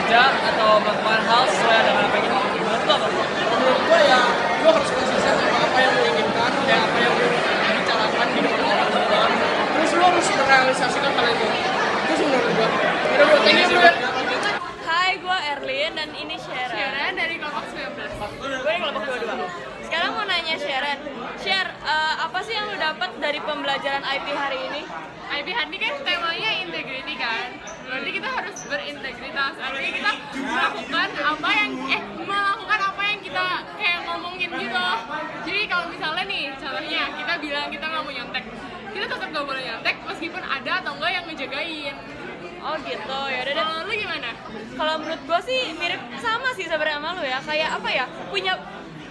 bekerja atau melakukan hal sesuai dengan apa yang kita mau. Menurut lo apa? Menurut gue ya, gue harus konsisten sama apa yang lo inginkan dan apa yang lo bicarakan di depan orang juga. Terus lo harus merealisasikan hal itu. Terus menurut gue, udah bro, thank you bro ya. Hai, gue Erlin dan ini Sharon. Sharon dari kelompok 19. Gue di kelompok 22. Sekarang mau nanya Sharon. Share, apa sih yang lo dapat dari pembelajaran IP hari ini? IP hari ini kan temanya integrity kan. Berarti kita harus berintegritas. Artinya kita melakukan apa yang kita kayak ngomongin gitu. Jadi kalau misalnya nih, contohnya kita bilang kita nggak mau nyontek, kita tetap nggak boleh nyontek meskipun ada atau enggak yang ngejagain. Oh gitu, ya udah deh. Kalau lu gimana? Kalau menurut gue sih mirip sama sih sebenarnya sama lu ya. Kayak apa ya?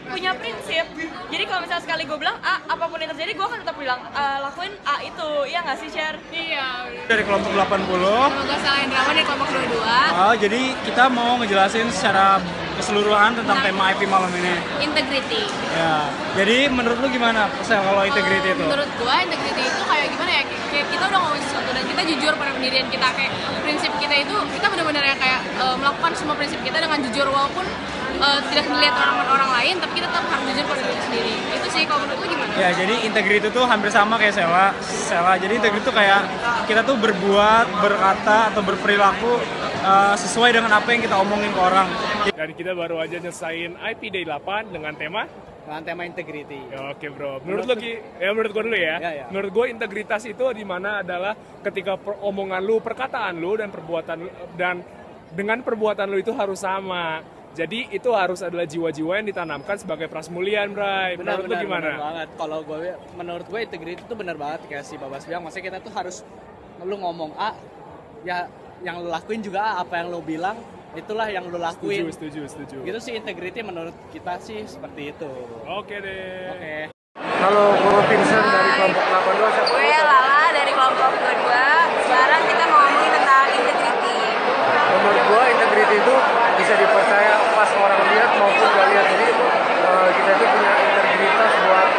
Punya prinsip. Jadi kalau misalnya sekali gue bilang A, apapun yang terjadi gue akan tetap bilang lakuin A itu. Iya nggak sih, Cher? Iya. Dari kelompok 80. Semoga salah drama dari kelompok 22. Jadi kita mau ngejelasin secara keseluruhan tentang tema IP malam ini. Integrity. Ya. Jadi menurut lu gimana, Sel, kalau integrity itu? Menurut gua integrity itu kayak gimana ya? Kayak kita udah ngomongin sesuatu dan kita jujur pada pendirian kita, kayak prinsip kita itu kita benar-benar yang kayak melakukan semua prinsip kita dengan jujur walaupun tidak dilihat orang lain, tapi kita tetap harus jujur pada diri sendiri. Itu sih kalau menurut lu gimana? Ya, jadi integrity itu hampir sama kayak Sela. Jadi integrity itu kayak kita tuh berbuat, berkata atau berperilaku sesuai dengan apa yang kita omongin ke orang. Dan kita baru aja nyesain IP Day 8 dengan tema integrity. ya, oke bro. Menurut lo menurut gue dulu ya. Ya. Menurut gue integritas itu dimana adalah ketika omongan lu, perkataan lu dan perbuatan dan dengan perbuatan lu itu harus sama. Jadi itu harus adalah jiwa-jiwa yang ditanamkan sebagai prasmulian, Bray. Menurut lu gimana? Benar banget. Kalau menurut gue integrity itu benar banget kayak si Babas bilang. Maksudnya kita tuh harus lu ngomong A, ya yang lu lakuin juga A, apa yang lu bilang itulah yang lu lakuin. Setuju. Gitu sih integrity menurut kita sih seperti itu. Oke deh. Oke. Halo, gue Vincent dari kelompok 82. Siapa? Gue Lala dari kelompok 22. Sekarang kita mau ngomongin tentang integrity. Menurut gue integrity itu bisa dipercaya pas orang lihat maupun gak lihat. Jadi kita itu punya integritas buat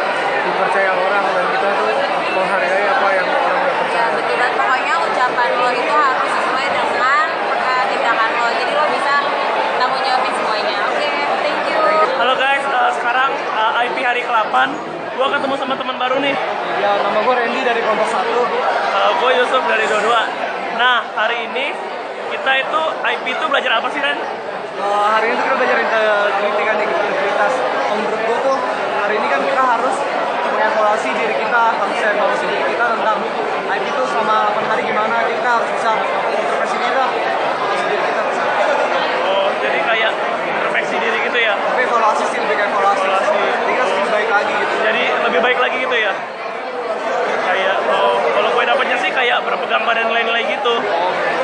dipercaya orang dan kita tuh menghargai apa yang orang udah Ya percaya. betul banget. Pokoknya ucapan lo itu harus sesuai dengan tindakan lo. Jadi lo bisa tanggung jawabin semuanya. Oke, thank you. Halo guys, sekarang IP hari ke-8. Gue ketemu sama teman baru nih. Ya, nama gue Randy dari kelompok 1. Gue Yusuf dari 22. Nah, hari ini kita itu IP itu belajar apa sih, Ren? Hari ini tuh kita belajar integrity kan, integritas. Menurut gue tuh hari ini kan kita harus mengevaluasi diri kita, harus evaluasi diri kita tentang IP itu selama 8 hari gimana. Kita harus bisa introspeksi diri lah, evaluasi diri kita. Oh, jadi kayak introspeksi diri gitu ya? Tapi evaluasi sih, lebih kayak evaluasi. Jadi kita harus lebih baik lagi gitu. Jadi lebih baik lagi gitu ya? Kayak, kalau gue dapetnya sih kayak berpegang pada nilai-nilai gitu.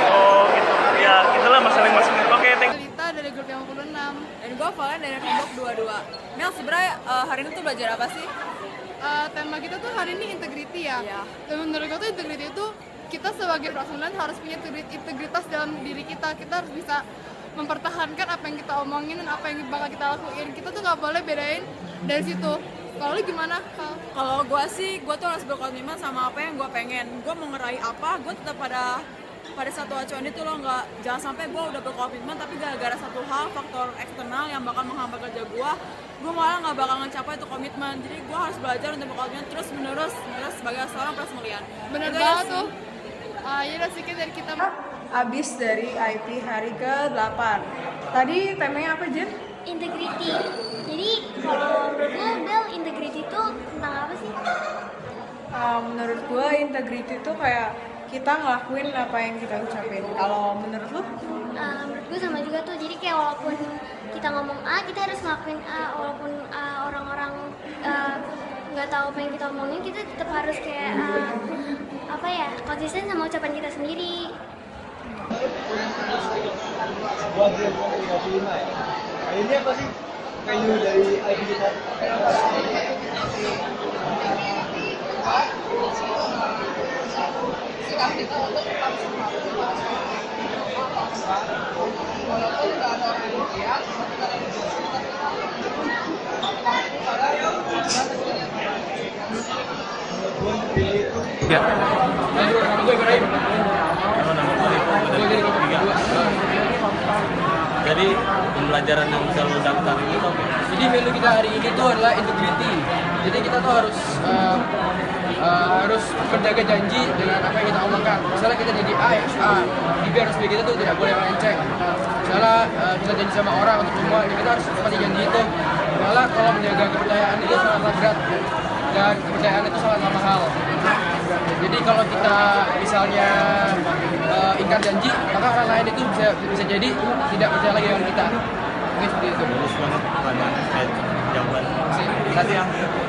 Oh, gitu. Ya, itulah masing-masing. Oke, thank you. Kita dari grup yang 26. Dan gue Valen dari kelompok 22. Mel, sebenarnya hari ini tuh belajar apa sih? Tema kita tuh hari ini integrity ya. Iya. Dan menurut gue tuh integrity itu kita sebagai personal harus punya integritas dalam diri kita. Kita harus bisa mempertahankan apa yang kita omongin dan apa yang bakal kita lakuin. Kita tuh nggak boleh bedain dari situ. Kalau lu gimana, Kal? Kalau gue sih, gue tuh harus berkomitmen sama apa yang gue pengen. Gue mau ngeraih apa, gue tetap pada satu acuan itu loh. Jangan sampai gue udah berkomitmen tapi gara-gara satu hal, faktor eksternal yang bakal menghambat kerja gue malah nggak bakal ngecapai itu komitmen. Jadi gue harus belajar untuk berkomitmen terus menerus sebagai seorang prasmulian. Bener Itu banget sih. tuh. Ya udah sedikit dari kita. Abis dari IP hari ke-8. Tadi temanya apa, Jen? Integrity. Jadi kalau menurut gue, Bel, integrity itu tentang apa sih? Menurut gue integrity itu kayak kita ngelakuin apa yang kita ucapin. Kalau menurut lu? Menurut gue sama juga tuh. Jadi kayak walaupun kita ngomong A, kita harus ngelakuin A. Walaupun orang-orang nggak tahu apa yang kita omongin, kita tetap harus kayak konsisten sama ucapan kita sendiri. Ini apa sih? Kayu dari IP kita. Sikap kita untuk tetap semangat. Walaupun nggak ada orang yang lihat, Ya. Nama gue Ibrahim. Nama gue dari kelompok 3. Jadi pembelajaran yang bisa lo dapat itu apa? Jadi value kita hari ini tuh adalah integrity. Jadi kita tuh harus menjaga janji dengan apa yang kita omongkan. Misalnya kita jadi A, di B harus B, kita tuh tidak boleh melenceng. Misalnya kita janji sama orang untuk semua, kita harus seperti janji itu. Malah kalau menjaga kepercayaan itu sangatlah berat dan kepercayaan itu sangatlah mahal. Jadi kalau kita misalnya ingkar janji, maka orang lain itu bisa jadi tidak percaya lagi dengan kita. Mungkin seperti itu. Bagus banget jawaban. Terima kasih.